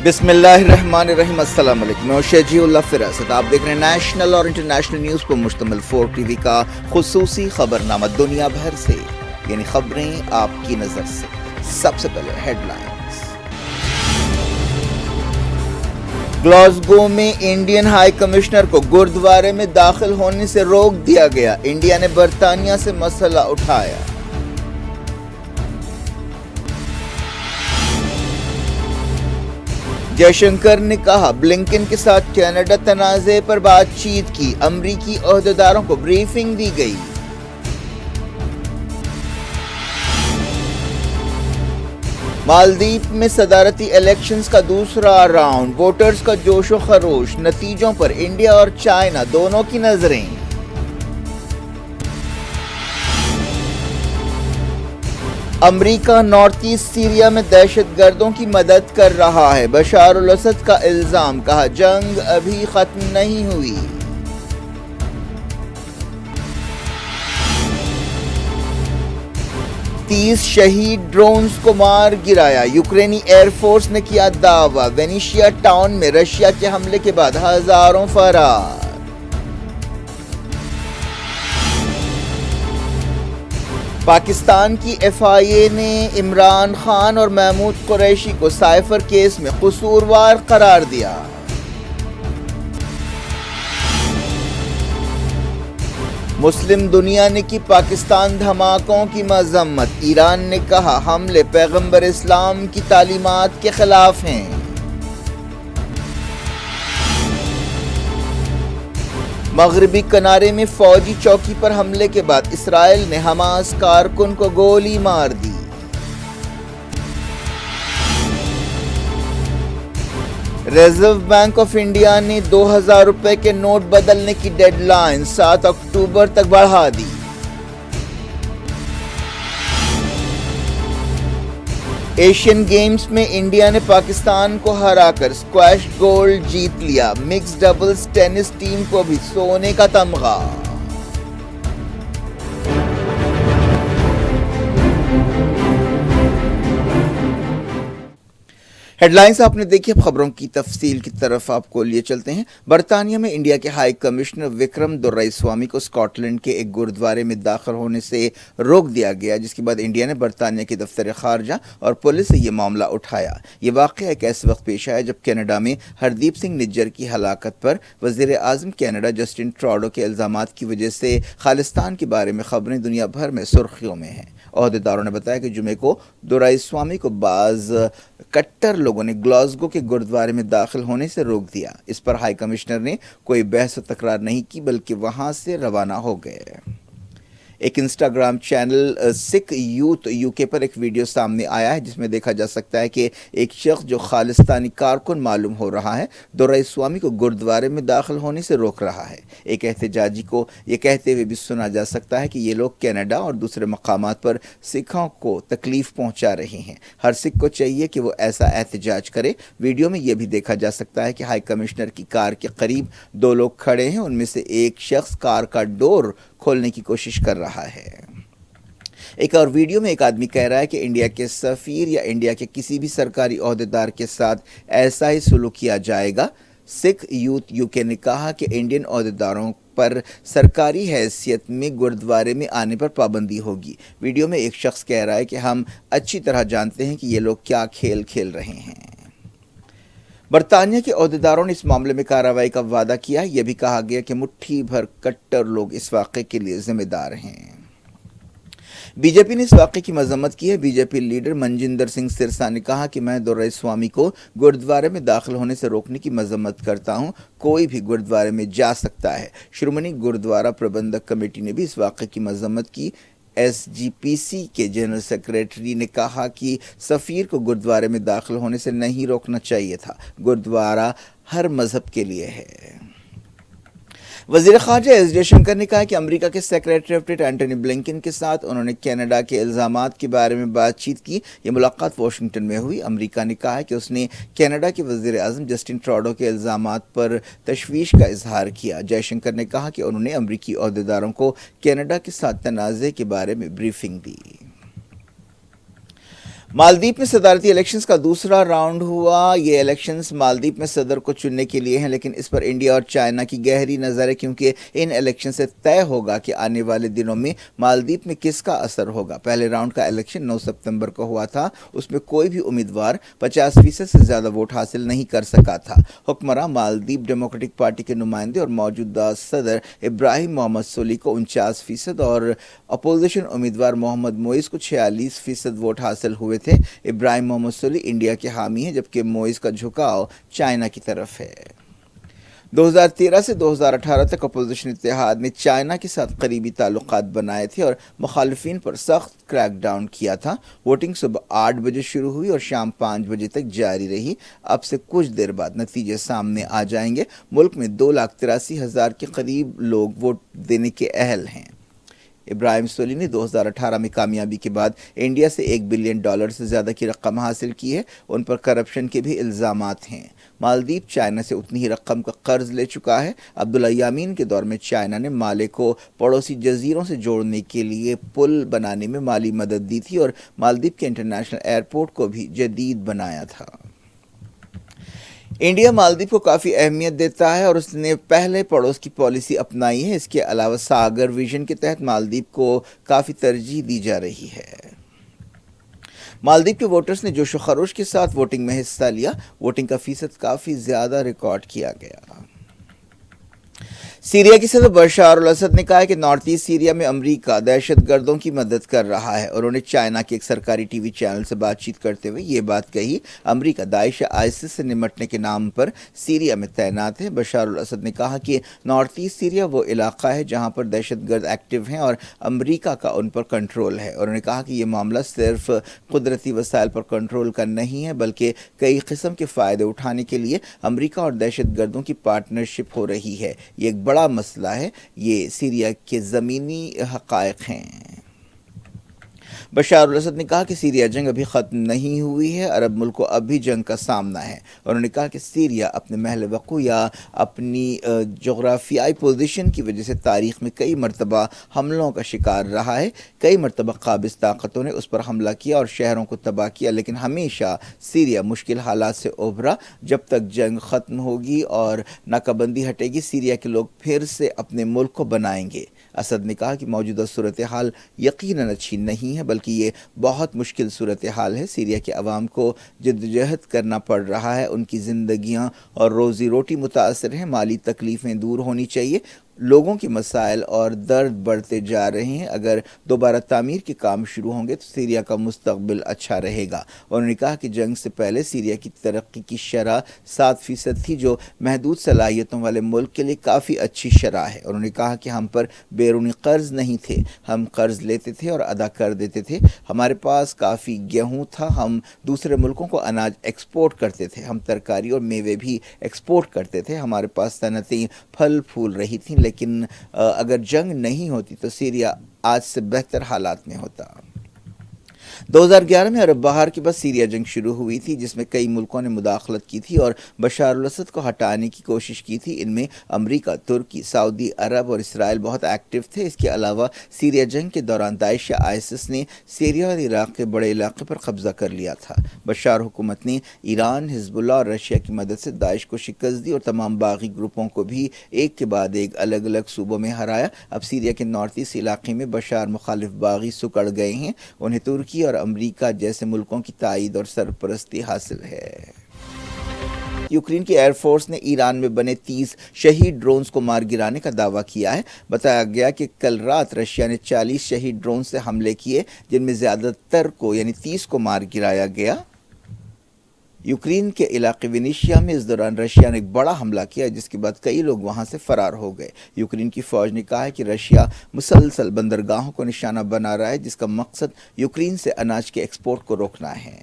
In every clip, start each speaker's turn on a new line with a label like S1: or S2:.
S1: بسم اللہ الرحمن الرحیم۔ السلام علیکم، میں شجیع اللہ فراست۔ آپ دیکھ رہے ہیں نیشنل اور انٹرنیشنل نیوز پر مشتمل 4 ٹی وی کا خصوصی خبرنامہ دنیا بھر سے، یعنی خبریں آپ کی نظر سے۔ سب سے پہلے ہیڈ لائنز۔ گلاسگو میں انڈین ہائی کمشنر کو گردوارے میں داخل ہونے سے روک دیا گیا۔ انڈیا نے برطانیہ سے مسئلہ اٹھایا۔ جے شنکر نے کہا بلنکن کے ساتھ کینیڈا تنازع پر بات چیت کی، امریکی عہدیداروں کو بریفنگ دی گئی۔ مالدیپ میں صدارتی الیکشنز کا دوسرا راؤنڈ، ووٹرز کا جوش و خروش، نتیجوں پر انڈیا اور چائنا دونوں کی نظریں۔ امریکہ نارتھ ایسٹ سیریا میں دہشت گردوں کی مدد کر رہا ہے، بشار الاسد کا الزام، کہا جنگ ابھی ختم نہیں ہوئی۔ تیس شہید ڈرونز کو مار گرایا، یوکرینی ایئر فورس نے کیا دعویٰ، وینیشیا ٹاؤن میں رشیا کے حملے کے بعد ہزاروں فرار۔ پاکستان کی ایف آئی اے نے عمران خان اور محمود قریشی کو سائفر کیس میں قصوروار قرار دیا۔ مسلم دنیا نے کی پاکستان دھماکوں کی مذمت، ایران نے کہا حملے پیغمبر اسلام کی تعلیمات کے خلاف ہیں۔ مغربی کنارے میں فوجی چوکی پر حملے کے بعد اسرائیل نے حماس کارکن کو گولی مار دی۔ ریزرو بینک آف انڈیا نے 2000 روپے کے نوٹ بدلنے کی ڈیڈ لائن 7 اکتوبر تک بڑھا دی۔ ایشین گیمز میں انڈیا نے پاکستان کو ہرا کر اسکواش گولڈ جیت لیا، مکس ڈبلز ٹینس ٹیم کو بھی سونے کا تمغہ۔ ہیڈ لائنز آپ نے دیکھی، اب خبروں کی تفصیل کی طرف آپ کو لیے چلتے ہیں۔ برطانیہ میں انڈیا کے ہائی کمشنر وکرم دورائسوامی کو اسکاٹ لینڈ کے ایک گردوارے میں داخل ہونے سے روک دیا گیا، جس کے بعد انڈیا نے برطانیہ کے دفتر خارجہ اور پولیس سے یہ معاملہ اٹھایا۔ یہ واقعہ ایک ایسے وقت پیش آیا جب کینیڈا میں ہردیپ سنگھ نجر کی ہلاکت پر وزیر اعظم کینیڈا جسٹن ٹراڈو کے الزامات کی وجہ سے خالصتان کے بارے میں خبریں دنیا بھر میں سرخیوں میں ہیں۔ عہدیداروں نے بتایا کہ جمعے کو دورائسوامی کو بعض کٹر لوگوں نے گلاسگو کے گردوارے میں داخل ہونے سے روک دیا۔ اس پر ہائی کمشنر نے کوئی بحث و تکرار نہیں کی، بلکہ وہاں سے روانہ ہو گئے۔ ایک Instagram channel Sikh Youth U K پر ایک ویڈیو سامنے آیا ہے جس میں دیکھا جا سکتا ہے کہ ایک شخص جو خالصتانی کارکن معلوم ہو رہا ہے دورائسوامی کو گردوارے میں داخل ہونے سے روک رہا ہے۔ ایک احتجاجی کو یہ کہتے ہوئے بھی سنا جا سکتا ہے کہ یہ لوگ کینیڈا اور دوسرے مقامات پر سکھوں کو تکلیف پہنچا رہے ہیں، ہر سکھ کو چاہیے کہ وہ ایسا احتجاج کرے۔ ویڈیو میں یہ بھی دیکھا جا سکتا ہے کہ ہائی کمشنر کی کار کے قریب دو لوگ کھڑے ہیں، ان میں سے ایک شخص کار کا ڈور کھولنے کی کوشش کر رہا ہے۔ ایک اور ویڈیو میں ایک آدمی کہہ رہا ہے کہ انڈیا کے سفیر یا انڈیا کے کسی بھی سرکاری عہدیدار کے ساتھ ایسا ہی سلوک کیا جائے گا۔ سکھ یوتھ یو کے نے کہا کہ انڈین عہدیداروں پر سرکاری حیثیت میں گردوارے میں آنے پر پابندی ہوگی۔ ویڈیو میں ایک شخص کہہ رہا ہے کہ ہم اچھی طرح جانتے ہیں کہ یہ لوگ کیا کھیل کھیل رہے ہیں۔ برطانیہ کے عہدیداروں نے اس معاملے میں کارروائی کا وعدہ کیا۔ یہ بھی کہا گیا کہ مٹھی بھر کٹر لوگ اس واقعے کے لیے ذمہ دار ہیں۔ بی جے پی نے اس واقعے کی مذمت کی ہے۔ B J P leader Manjinder Singh Sirsa نے کہا کہ میں دورائسوامی کو گردوارے میں داخل ہونے سے روکنے کی مذمت کرتا ہوں، کوئی بھی گردوارے میں جا سکتا ہے۔ شرومنی گردوارہ پربندھک کمیٹی نے بھی اس واقعے کی مذمت کی۔ ایس جی پی سی کے جنرل سیکریٹری نے کہا کہ سفیر کو گردوارے میں داخل ہونے سے نہیں روکنا چاہیے تھا، گردوارہ ہر مذہب کے لیے ہے۔ وزیر خارجہ ایس جے شنکر نے کہا کہ امریکہ کے secretary of state Antony Blinken کے ساتھ انہوں نے کینیڈا کے الزامات کے بارے میں بات چیت کی۔ یہ ملاقات واشنگٹن میں ہوئی۔ امریکہ نے کہا کہ اس نے کینیڈا کے وزیر اعظم جسٹن ٹراڈو کے الزامات پر تشویش کا اظہار کیا۔ جے شنکر نے کہا کہ انہوں نے امریکی عہدیداروں کو کینیڈا کے ساتھ تنازع کے بارے میں بریفنگ دی۔ مالدیپ میں صدارتی الیکشنز کا دوسرا راؤنڈ ہوا۔ یہ الیکشنز مالدیپ میں صدر کو چننے کے لیے ہیں، لیکن اس پر انڈیا اور چائنا کی گہری نظر ہے، کیونکہ ان الیکشن سے طے ہوگا کہ آنے والے دنوں میں مالدیپ میں کس کا اثر ہوگا۔ پہلے راؤنڈ کا الیکشن 9 ستمبر کو ہوا تھا، اس میں کوئی بھی امیدوار 50% سے زیادہ ووٹ حاصل نہیں کر سکا تھا۔ حکمراں مالدیپ ڈیموکریٹک پارٹی کے نمائندے اور موجودہ صدر ابراہیم محمد سولی کو 49% اور اپوزیشن امیدوار محمد موئز کو 46% ووٹ حاصل ہوئے تھے۔ ابراہیم محمد سولی انڈیا کے حامی ہیں، جبکہ موئز کا جھکاؤ چائنا کی طرف ہے۔ 2013 سے 2018 تک اپوزیشن اتحاد نے چائنا کے ساتھ قریبی تعلقات بنائے تھے اور مخالفین پر سخت کریک ڈاؤن کیا تھا۔ ووٹنگ صبح 8 بجے شروع ہوئی اور شام 5 بجے تک جاری رہی۔ اب سے کچھ دیر بعد نتیجے سامنے آ جائیں گے۔ ملک میں 2,83,000 کے قریب لوگ ووٹ دینے کے اہل ہیں۔ ابراہیم سولی نے 2018 میں کامیابی کے بعد انڈیا سے $1 بلین سے زیادہ کی رقم حاصل کی ہے۔ ان پر کرپشن کے بھی الزامات ہیں۔ مالدیپ چائنا سے اتنی ہی رقم کا قرض لے چکا ہے۔ عبداللہ یامین کے دور میں چائنا نے مالے کو پڑوسی جزیروں سے جوڑنے کے لیے پل بنانے میں مالی مدد دی تھی اور مالدیپ کے انٹرنیشنل ایئرپورٹ کو بھی جدید بنایا تھا۔ انڈیا مالدیپ کو کافی اہمیت دیتا ہے اور اس نے پہلے پڑوس کی پالیسی اپنائی ہے۔ اس کے علاوہ ساگر ویژن کے تحت مالدیپ کو کافی ترجیح دی جا رہی ہے۔ مالدیپ کے ووٹرز نے جوش و خروش کے ساتھ ووٹنگ میں حصہ لیا۔ ووٹنگ کا فیصد کافی زیادہ ریکارڈ کیا گیا۔ سیریا کی صدر بشار الاسد نے کہا ہے کہ نارتھ ایسٹ سیریا میں امریکہ دہشت گردوں کی مدد کر رہا ہے۔ انہوں نے چائنا کے ایک سرکاری ٹی وی چینل سے بات چیت کرتے ہوئے یہ بات کہی۔ امریکہ داعش آئسس سے نمٹنے کے نام پر سیریا میں تعینات ہے۔ بشار الاسد نے کہا کہ نارتھ ایسٹ سیریا وہ علاقہ ہے جہاں پر دہشت گرد ایکٹیو ہیں اور امریکہ کا ان پر کنٹرول ہے۔ انہوں نے کہا کہ یہ معاملہ صرف قدرتی وسائل پر کنٹرول کا نہیں ہے، بلکہ کئی قسم کے فائدے اٹھانے کے لیے امریکہ اور دہشت گردوں کی پارٹنرشپ ہو رہی ہے۔ یہ ایک بڑا مسئلہ ہے، یہ سیریا کے زمینی حقائق ہیں۔ بشار الاسد نے کہا کہ سیریا جنگ ابھی ختم نہیں ہوئی ہے، عرب ملک کو اب بھی جنگ کا سامنا ہے۔ انہوں نے کہا کہ سیریا اپنے محل وقوع یا اپنی جغرافیائی پوزیشن کی وجہ سے تاریخ میں کئی مرتبہ حملوں کا شکار رہا ہے۔ کئی مرتبہ قابض طاقتوں نے اس پر حملہ کیا اور شہروں کو تباہ کیا، لیکن ہمیشہ سیریا مشکل حالات سے ابھرا۔ جب تک جنگ ختم ہوگی اور ناکہ بندی ہٹے گی، سیریا کے لوگ پھر سے اپنے ملک کو بنائیں گے۔ اسد نے کہا کہ موجودہ صورتحال یقیناً اچھی نہیں ہے، بلکہ یہ بہت مشکل صورتحال ہے۔ سیریا کے عوام کو جدوجہد کرنا پڑ رہا ہے، ان کی زندگیاں اور روزی روٹی متاثر ہیں، مالی تکلیفیں دور ہونی چاہیے۔ لوگوں کے مسائل اور درد بڑھتے جا رہے ہیں۔ اگر دوبارہ تعمیر کے کام شروع ہوں گے تو سیریا کا مستقبل اچھا رہے گا۔ انہوں نے کہا کہ جنگ سے پہلے سیریا کی ترقی کی شرح 7% تھی، جو محدود صلاحیتوں والے ملک کے لیے کافی اچھی شرح ہے۔ انہوں نے کہا کہ ہم پر بیرونی قرض نہیں تھے، ہم قرض لیتے تھے اور ادا کر دیتے تھے۔ ہمارے پاس کافی گیہوں تھا، ہم دوسرے ملکوں کو اناج ایکسپورٹ کرتے تھے، ہم ترکاری اور میوے بھی ایکسپورٹ کرتے تھے، ہمارے پاس صنعتیں پھل پھول رہی تھیں۔ لیکن اگر جنگ نہیں ہوتی تو سیریا آج سے بہتر حالات میں ہوتا۔ 2011 میں عرب بہار کے بعد سیریا جنگ شروع ہوئی تھی، جس میں کئی ملکوں نے مداخلت کی تھی اور بشار الاسد کو ہٹانے کی کوشش کی تھی۔ ان میں امریکہ، ترکی، سعودی عرب اور اسرائیل بہت ایکٹیو تھے۔ اس کے علاوہ سیریا جنگ کے دوران داعش یا آئسس نے سیریا اور عراق کے بڑے علاقے پر قبضہ کر لیا تھا۔ بشار حکومت نے ایران، حزب اللہ اور رشیا کی مدد سے داعش کو شکست دی اور تمام باغی گروپوں کو بھی ایک کے بعد ایک الگ الگ صوبوں میں ہرایا۔ اب سیریا کے نارتھ ایسٹ علاقے میں بشار مخالف باغی سکڑ گئے ہیں، انہیں ترکی اور امریکہ جیسے ملکوں کی تائید اور سرپرستی حاصل ہے۔ یوکرین کی ایئر فورس نے ایران میں بنے 30 شہید ڈرونز کو مار گرانے کا دعویٰ کیا ہے۔ بتایا گیا کہ کل رات رشیا نے 40 شہید ڈرون سے حملے کیے، جن میں زیادہ تر کو یعنی 30 کو مار گرایا گیا۔ یوکرین کے علاقے ونیشیا میں اس دوران رشیا نے ایک بڑا حملہ کیا، جس کے بعد کئی لوگ وہاں سے فرار ہو گئے۔ یوکرین کی فوج نے کہا ہے کہ رشیا مسلسل بندرگاہوں کو نشانہ بنا رہا ہے، جس کا مقصد یوکرین سے اناج کے ایکسپورٹ کو روکنا ہے۔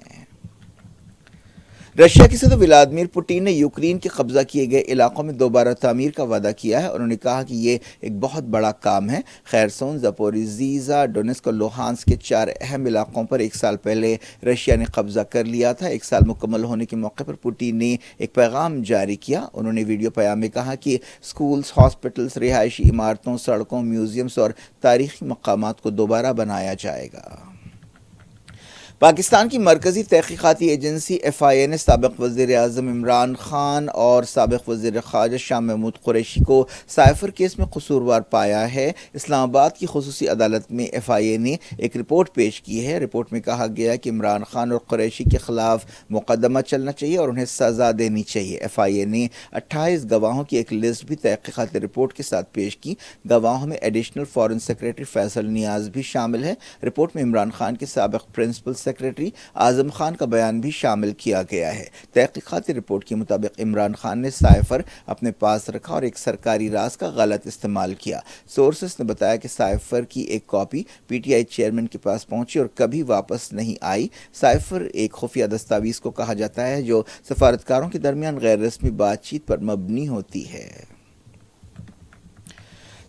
S1: رشیا کے صدر ولادیمیر پوٹین نے یوکرین کے قبضہ کیے گئے علاقوں میں دوبارہ تعمیر کا وعدہ کیا ہے۔ انہوں نے کہا کہ یہ ایک بہت بڑا کام ہے۔ خیرسون، زاپوریژیہ، ڈونیٹسک اور لوہانسک کے 4 اہم علاقوں پر 1 سال پہلے رشیا نے قبضہ کر لیا تھا۔ 1 سال مکمل ہونے کے موقع پر پوٹین نے ایک پیغام جاری کیا۔ انہوں نے ویڈیو پیام میں کہا کہ سکولز، ہاسپٹلز، رہائشی عمارتوں، سڑکوں، میوزیمز اور تاریخی مقامات کو دوبارہ بنایا جائے گا۔ پاکستان کی مرکزی تحقیقاتی ایجنسی ایف آئی اے نے سابق وزیر اعظم عمران خان اور سابق وزیر خارجہ شاہ محمود قریشی کو سائفر کیس میں قصوروار پایا ہے۔ اسلام آباد کی خصوصی عدالت میں ایف آئی اے نے ایک رپورٹ پیش کی ہے۔ رپورٹ میں کہا گیا کہ عمران خان اور قریشی کے خلاف مقدمہ چلنا چاہیے اور انہیں سزا دینی چاہیے۔ ایف آئی اے نے 28 گواہوں کی ایک لسٹ بھی تحقیقاتی رپورٹ کے ساتھ پیش کی۔ گواہوں میں ایڈیشنل فارن سیکریٹری فیصل نیاز بھی شامل ہے۔ رپورٹ میں عمران خان کے سابق پرنسپل سیکریٹری اعظم خان کا بیان بھی شامل کیا گیا ہے۔ تحقیقاتی رپورٹ کے مطابق عمران خان نے سائفر اپنے پاس رکھا اور ایک سرکاری راز کا غلط استعمال کیا۔ سورسز نے بتایا کہ سائفر کی ایک copy P T I chairman کے پاس پہنچی اور کبھی واپس نہیں آئی۔ سائفر ایک خفیہ دستاویز کو کہا جاتا ہے جو سفارتکاروں کے درمیان غیر رسمی بات چیت پر مبنی ہوتی ہے۔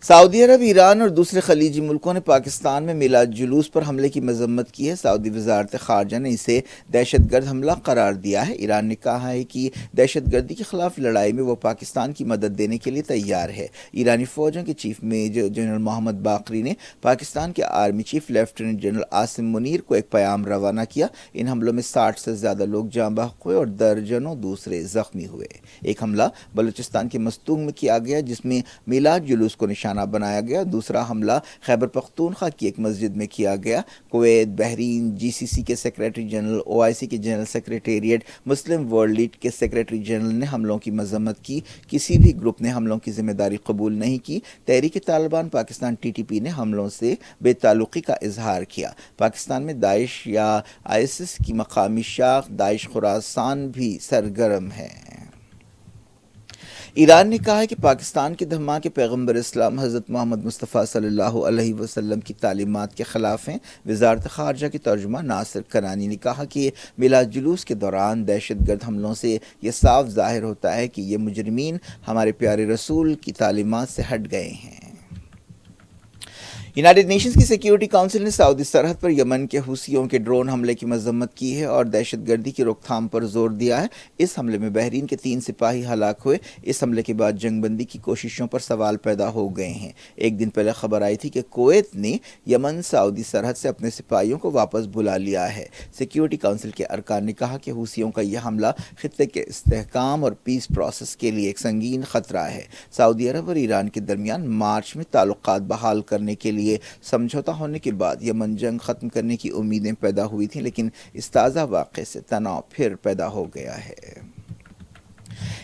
S1: سعودی عرب، ایران اور دوسرے خلیجی ملکوں نے پاکستان میں میلاد جلوس پر حملے کی مذمت کی ہے۔ سعودی وزارت خارجہ نے اسے دہشت گرد حملہ قرار دیا ہے۔ ایران نے کہا ہے کہ دہشت گردی کے خلاف لڑائی میں وہ پاکستان کی مدد دینے کے لیے تیار ہے۔ ایرانی فوجوں کے چیف میجر جنرل محمد باقری نے پاکستان کے army chief lieutenant general Asim Munir کو ایک پیغام روانہ کیا۔ ان حملوں میں 60 سے زیادہ لوگ جاں بحق ہوئے اور درجنوں دوسرے زخمی ہوئے۔ ایک حملہ بلوچستان کے مستونگ میں کیا گیا جس میں میلاد جلوس کو نشانہ بنایا گیا۔ دوسرا حملہ خیبر پختونخوا کی ایک مسجد میں کیا گیا۔ کویت، بحرین، جی سی سی کے سیکریٹری جنرل، او آئی سی کے general secretariat, Muslim world league کے سیکریٹری جنرل نے حملوں کی مذمت کی۔ کسی بھی گروپ نے حملوں کی ذمہ داری قبول نہیں کی۔ تحریک Taliban Pakistan T T P نے حملوں سے بے تعلقی کا اظہار کیا۔ پاکستان میں داعش یا آئیسس کی مقامی شاخ داعش خراسان بھی سرگرم ہے۔ ایران نے کہا ہے کہ پاکستان کے دھماکے پیغمبر اسلام حضرت محمد مصطفیٰ صلی اللہ علیہ وسلم کی تعلیمات کے خلاف ہیں۔ وزارت خارجہ کے ترجمہ ناصر کنانی نے کہا کہ میلاد جلوس کے دوران دہشت گرد حملوں سے یہ صاف ظاہر ہوتا ہے کہ یہ مجرمین ہمارے پیارے رسول کی تعلیمات سے ہٹ گئے ہیں۔ یونائیٹڈ نیشنز کی سیکیورٹی کونسل نے سعودی سرحد پر یمن کے حوثیوں کے ڈرون حملے کی مذمت کی ہے اور دہشت گردی کی روک تھام پر زور دیا ہے۔ اس حملے میں بحرین کے 3 سپاہی ہلاک ہوئے۔ اس حملے کے بعد جنگ بندی کی کوششوں پر سوال پیدا ہو گئے ہیں۔ ایک دن پہلے خبر آئی تھی کہ کویت نے یمن سعودی سرحد سے اپنے سپاہیوں کو واپس بلا لیا ہے۔ سیکیورٹی کونسل کے ارکان نے کہا کہ حوثیوں کا یہ حملہ خطے کے استحکام اور پیس پروسیس کے لیے ایک سنگین خطرہ ہے۔ سعودی عرب اور ایران کے درمیان مارچ میں تعلقات بحال کرنے کے لیے سمجھوتا ہونے کے بعد یمن جنگ ختم کرنے کی امیدیں پیدا ہوئی تھیں، لیکن اس تازہ واقعے سے تناؤ پھر پیدا ہو گیا ہے۔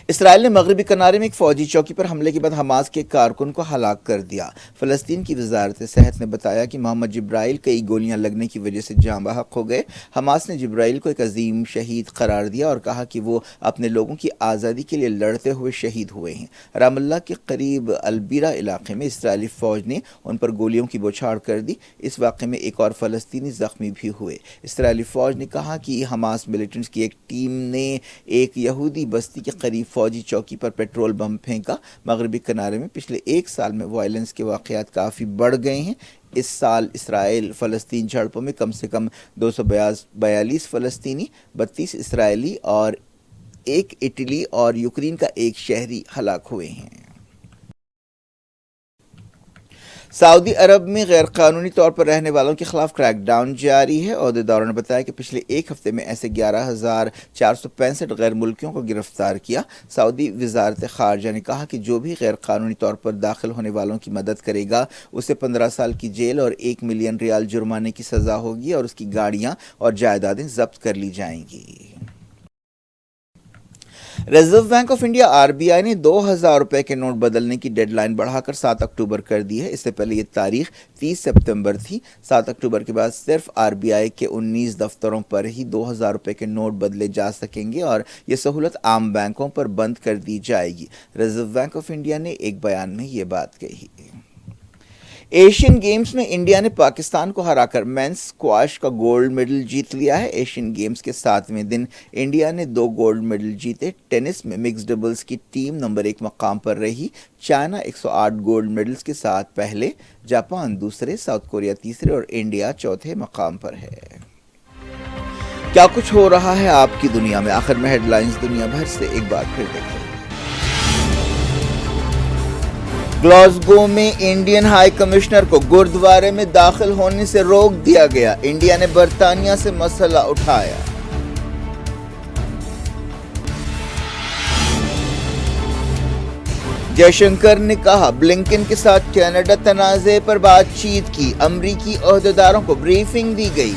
S1: اسرائیل نے مغربی کنارے میں ایک فوجی چوکی پر حملے کے بعد حماس کے کارکن کو ہلاک کر دیا۔ فلسطین کی وزارت صحت نے بتایا کہ محمد جبرائیل کئی گولیاں لگنے کی وجہ سے جاں بحق ہو گئے۔ حماس نے جبرائیل کو ایک عظیم شہید قرار دیا اور کہا کہ وہ اپنے لوگوں کی آزادی کے لیے لڑتے ہوئے شہید ہوئے ہیں۔ رام اللہ کے قریب البیرا علاقے میں اسرائیلی فوج نے ان پر گولیوں کی بوچھاڑ کر دی۔ اس واقعے میں ایک اور فلسطینی زخمی بھی ہوئے۔ اسرائیلی فوج نے کہا کہ حماس ملیٹنٹس کی ایک ٹیم نے ایک یہودی بستی کے قریب فوجی چوکی پر پیٹرول بم پھینکا۔ مغربی کنارے میں پچھلے ایک سال میں وائلنس کے واقعات کافی بڑھ گئے ہیں۔ اس سال اسرائیل فلسطین جھڑپوں میں کم سے کم 242 فلسطینی، 32 اسرائیلی اور 1 اٹلی اور یوکرین کا 1 شہری ہلاک ہوئے ہیں۔ سعودی عرب میں غیر قانونی طور پر رہنے والوں کے خلاف کریک ڈاؤن جاری ہے۔ عہدیداروں نے بتایا کہ پچھلے ایک ہفتے میں ایسے 11,465 غیر ملکیوں کو گرفتار کیا۔ سعودی وزارت خارجہ نے کہا کہ جو بھی غیر قانونی طور پر داخل ہونے والوں کی مدد کرے گا اسے 15 سال کی جیل اور 1 ملین ریال جرمانے کی سزا ہوگی اور اس کی گاڑیاں اور جائیدادیں ضبط کر لی جائیں گی۔ Reserve bank of India R B I نے 2,000 روپے کے نوٹ بدلنے کی ڈیڈ لائن بڑھا کر 7 اکتوبر کر دی ہے۔ اس سے پہلے یہ تاریخ 30 ستمبر تھی۔ 7 اکتوبر کے بعد صرف آر بی آئی کے 19 دفتروں پر ہی 2,000 روپے کے نوٹ بدلے جا سکیں گے اور یہ سہولت عام بینکوں پر بند کر دی جائے گی۔ ریزرو بینک آف انڈیا نے ایک بیان میں یہ بات کہی۔ ایشین گیمز میں انڈیا نے پاکستان کو ہرا کر مینس اسکواش کا گولڈ میڈل جیت لیا ہے۔ ایشین گیمز کے 7ویں دن انڈیا نے 2 گولڈ میڈل جیتے۔ ٹینس میں مکس ڈبلز کی ٹیم نمبر 1 مقام پر رہی۔ چائنا 108 گولڈ میڈلز کے ساتھ پہلے، جاپان دوسرے، ساؤتھ کوریا تیسرے اور انڈیا چوتھے مقام پر ہے۔ کیا کچھ ہو رہا ہے آپ کی دنیا میں؟ آخر میں ہیڈ لائنز دنیا بھر سے ایک بار پھر دیکھیں۔ گلاسگو میں انڈین ہائی کمشنر کو گردوارے میں داخل ہونے سے روک دیا گیا، انڈیا نے برطانیہ سے مسئلہ اٹھایا۔ جے شنکر نے کہا بلنکن کے ساتھ کینیڈا تنازع پر بات چیت کی، امریکی عہدیداروں کو بریفنگ دی گئی۔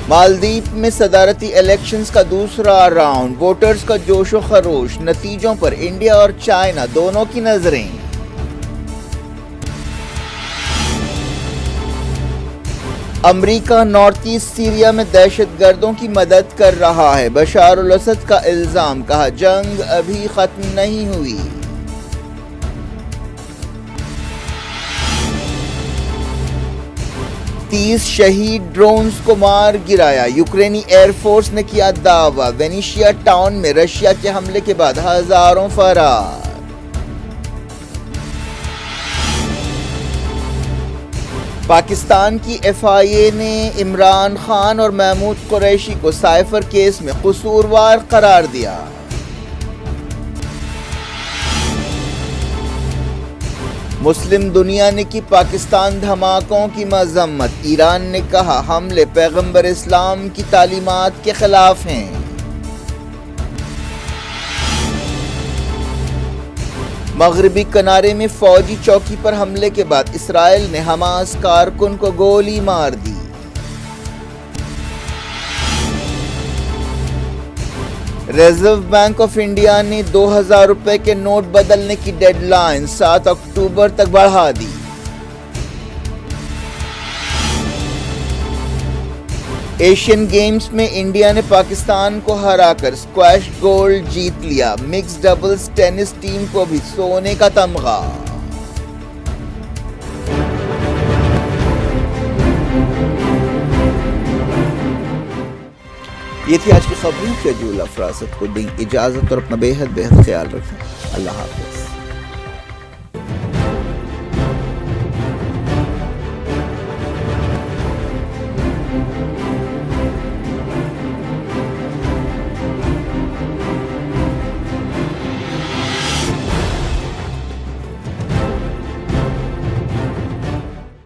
S1: مالدیپ میں صدارتی الیکشنز کا دوسرا راؤنڈ، ووٹرز کا جوش و خروش، نتیجوں پر انڈیا اور چائنا دونوں کی نظریں۔ امریکہ نارتھ ایسٹ سیریا میں دہشت گردوں کی مدد کر رہا ہے، بشار الاسد کا الزام، کہا جنگ ابھی ختم نہیں ہوئی۔ تیس شہید ڈرونز کو مار گرایا، یوکرینی ایئر فورس نے کیا دعویٰ، وینیشیا ٹاؤن میں رشیا کے حملے کے بعد ہزاروں فرار۔ پاکستان کی ایف آئی اے نے عمران خان اور محمود قریشی کو سائفر کیس میں قصوروار قرار دیا۔ مسلم دنیا نے کی پاکستان دھماکوں کی مذمت، ایران نے کہا حملے پیغمبر اسلام کی تعلیمات کے خلاف ہیں۔ مغربی کنارے میں فوجی چوکی پر حملے کے بعد اسرائیل نے حماس کارکن کو گولی مار دی۔ ریزرو بینک آف انڈیا نے 2000 روپے کے نوٹ بدلنے کی ڈیڈ لائن 7 اکتوبر تک بڑھا دی۔ ایشین گیمز میں انڈیا نے پاکستان کو ہرا کر اسکواش گولڈ جیت لیا، مکس ڈبلز ٹینس ٹیم کو بھی سونے کا تمغہ۔ یہ تھی آج کی خبریں، شجول افراست کو دیں اجازت اور اپنا بے حد خیال رکھیں۔ اللہ حافظ۔